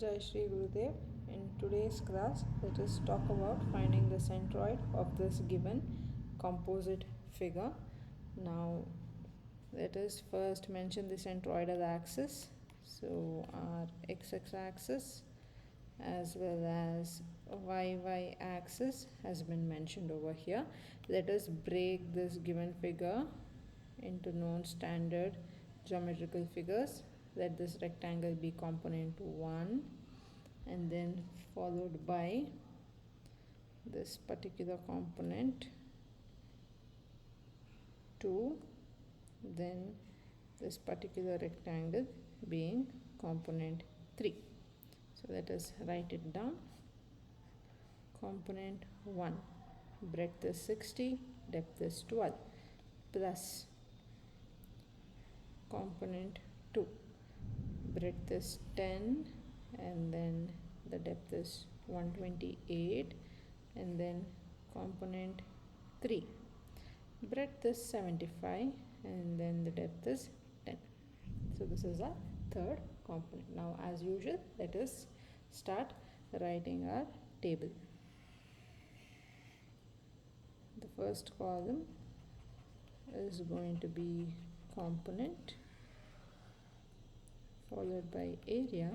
Jai Shri Gurudev. In today's class, let us talk about finding the centroid of this given composite figure. Now, let us first mention the centroid as axis. So, our x-x axis as well as y axis has been mentioned over here. Let us break this given figure into known standard geometrical figures. Let this rectangle be component 1 and then followed by this particular component 2, then this particular rectangle being component 3. So let us write it down. Component 1, breadth is 60, depth is 12, plus component 2, breadth is 10 and then the depth is 128, and then component 3, breadth is 75 and then the depth is 10. So this is our third component. Now as usual, let us start writing our table. The first column is going to be component followed by area,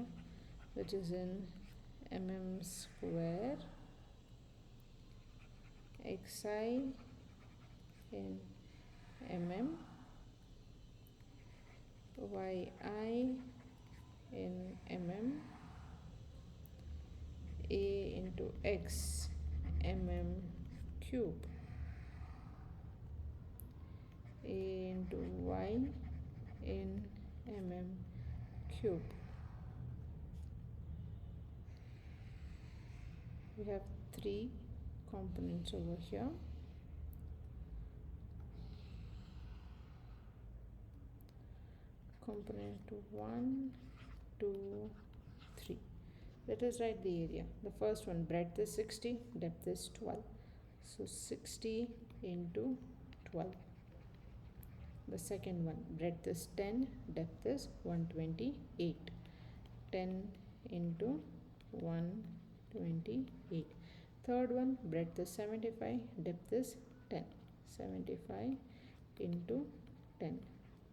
which is in mm square, xi in mm, yi in mm, a into x cube, a into y in cube. We have 3 components over here. Component 1, 2, 3. Let us write the area. The first one, breadth is 60, depth is 12. So 60 into 12. The second one, breadth is 10, depth is 128. 10 into 128. Third one, breadth is 75, depth is 10. 75 into 10.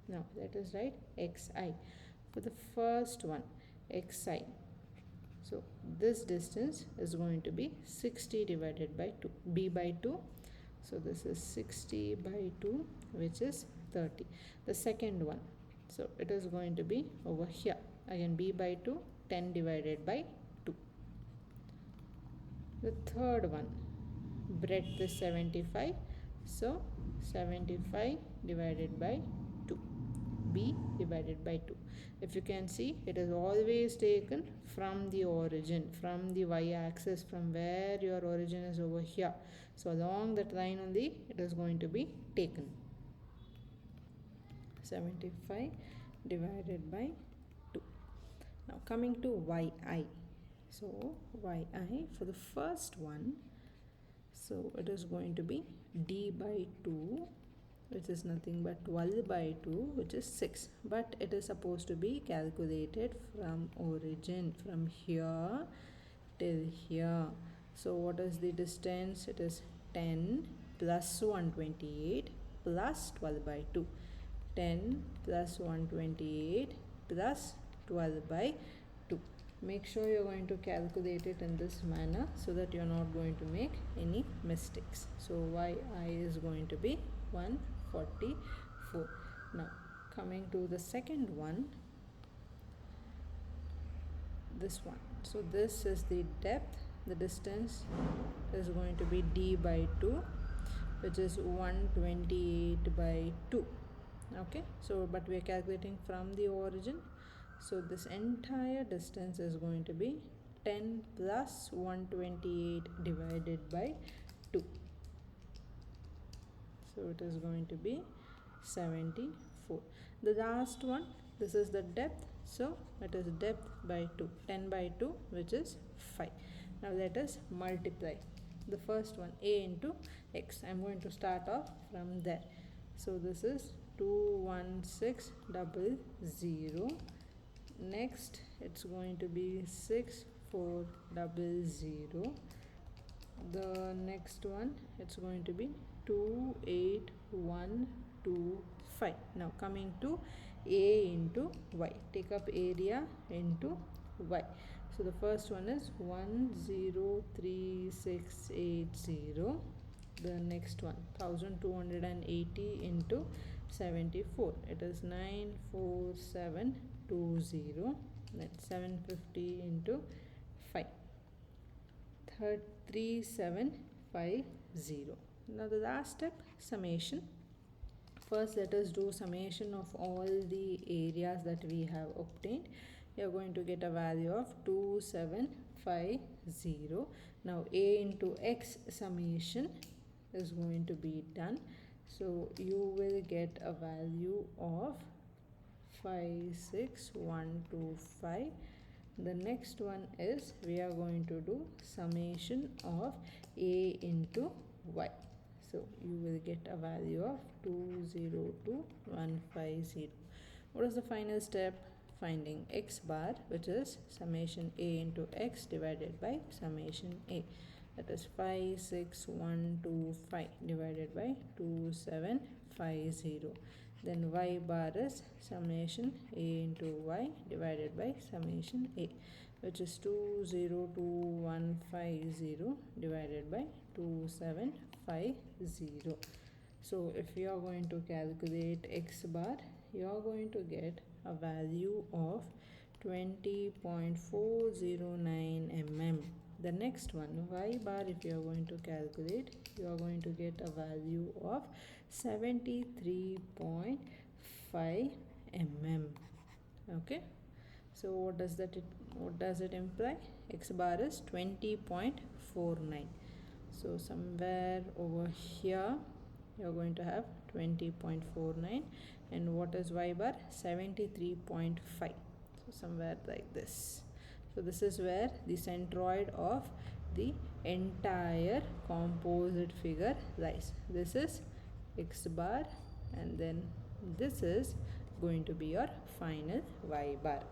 Now let us write xi. For the first one, xi. So this distance is going to be 60 divided by 2, b by 2. So this is 60 by 2, which is 30. The second one, so it is going to be over here. Again, b by 2, 10 divided by 2. The third one, breadth is 75. So 75 divided by 2, b divided by 2. If you can see, it is always taken from the origin, from the y-axis, from where your origin is over here. So along that line only it is going to be taken. 75 divided by 2. Now coming to yi. So yi for the first one, so it is going to be d by 2, which is nothing but 12 by 2, which is 6. But it is supposed to be calculated from origin, from here till here. So what is the distance? It is 10 plus 128 plus 12 by 2. 10 plus 128 plus 12 by 2. Make sure you're going to calculate it in this manner so that you're not going to make any mistakes. So yi is going to be 144. Now coming to the second one, this one. So this is the depth. The distance is going to be d by 2, which is 128 by 2. Okay, so but we are calculating from the origin. So this entire distance is going to be 10 plus 128 divided by 2. So it is going to be 74. The last one, this is the depth. So it is depth by 2, 10 by 2, which is 5. Now let us multiply. The first one, a into x. I am going to start off from there. So this is 21600 Next it's going to be 6400. The next one it's going to be 28125. Now coming to a into y, take up area into y. So the first one is 103680. The next one 1280 into 74, it is 94720. Then 750 into 5, 3750. Now the last step, summation. First let us do summation of all the areas that we have obtained. You are going to get a value of 2750. Now a into x summation is going to be done. So you will get a value of 56125. The next one is we are going to do summation of a into y. So you will get a value of 202150. What is the final step? Finding x bar, which is summation a into x divided by summation a. That is 56125 divided by 2750. Then y bar is summation a into y divided by summation a, which is 202150 divided by 2750. So if you are going to calculate x bar, you are going to get a value of 20.409 mm. The next one, y bar, if you are going to calculate, you are going to get a value of 73.5 mm. Okay, so what does it imply? X bar is 20.49. So somewhere over here you are going to have 20.49, and what is y bar? 73.5. So somewhere like this. So this is where the centroid of the entire composite figure lies. This is x bar, and then this is going to be your final y bar.